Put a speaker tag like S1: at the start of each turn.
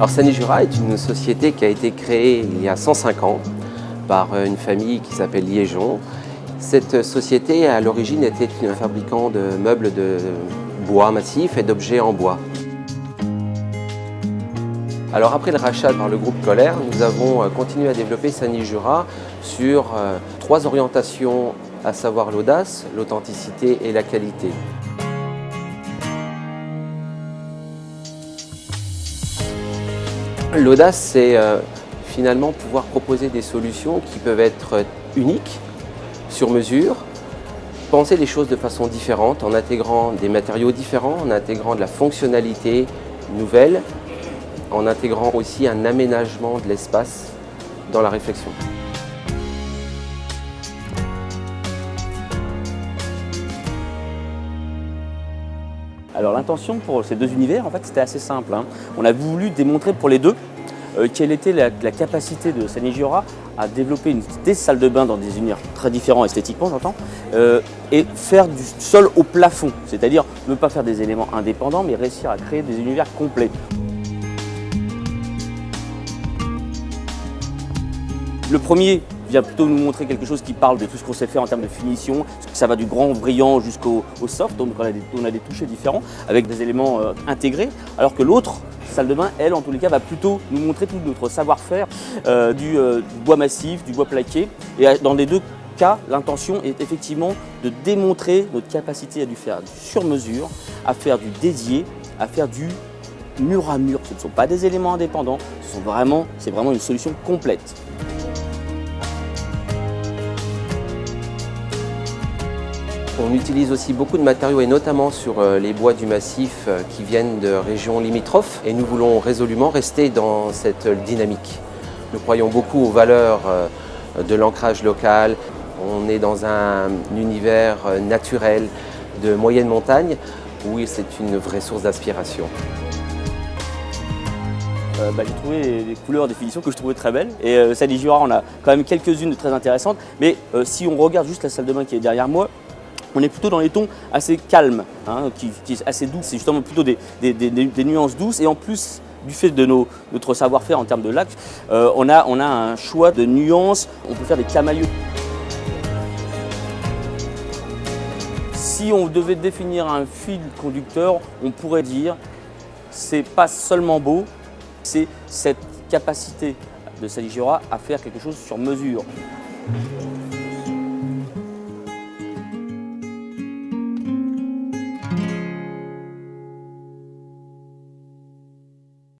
S1: Alors Sani-Jura est une société qui a été créée il y a 105 ans par une famille qui s'appelle Liégeon. Cette société à l'origine était un fabricant de meubles de bois massif et d'objets en bois. Alors après le rachat par le groupe Kohler, nous avons continué à développer Sani-Jura sur 3 orientations, à savoir l'audace, l'authenticité et la qualité. L'audace, c'est finalement pouvoir proposer des solutions qui peuvent être uniques, sur mesure, penser les choses de façon différente en intégrant des matériaux différents, en intégrant de la fonctionnalité nouvelle, en intégrant aussi un aménagement de l'espace dans la réflexion.
S2: Alors l'intention pour ces deux univers, en fait, c'était assez simple. On a voulu démontrer pour les deux quelle était la capacité de Sani-Jura à développer des salles de bain dans des univers très différents esthétiquement, j'entends, et faire du sol au plafond, c'est-à-dire ne pas faire des éléments indépendants, mais réussir à créer des univers complets. Le premier vient plutôt nous montrer quelque chose qui parle de tout ce qu'on sait faire en termes de finition. Ça va du grand brillant jusqu'au soft, donc on a des touchés différents avec des éléments intégrés, alors que l'autre salle de bain, elle, en tous les cas, va plutôt nous montrer tout notre savoir-faire du bois massif, du bois plaqué. Et dans les deux cas, l'intention est effectivement de démontrer notre capacité à faire du sur-mesure, à faire du dédié, à faire du mur à mur. Ce ne sont pas des éléments indépendants, c'est vraiment une solution complète.
S1: On utilise aussi beaucoup de matériaux et notamment sur les bois du massif qui viennent de régions limitrophes et nous voulons résolument rester dans cette dynamique. Nous croyons beaucoup aux valeurs de l'ancrage local. On est dans un univers naturel de moyenne montagne où c'est une vraie source d'inspiration.
S2: J'ai trouvé des couleurs, des finitions que je trouvais très belles. Et Sani-Jura, on a quand même quelques-unes de très intéressantes. Mais si on regarde juste la salle de bain qui est derrière moi, on est plutôt dans les tons assez calmes, qui est assez doux. C'est justement plutôt des nuances douces. Et en plus, du fait de notre savoir-faire en termes de lac, on a un choix de nuances. On peut faire des camailleux. Si on devait définir un fil conducteur, on pourrait dire c'est pas seulement beau, c'est cette capacité de Sani-Jura à faire quelque chose sur mesure.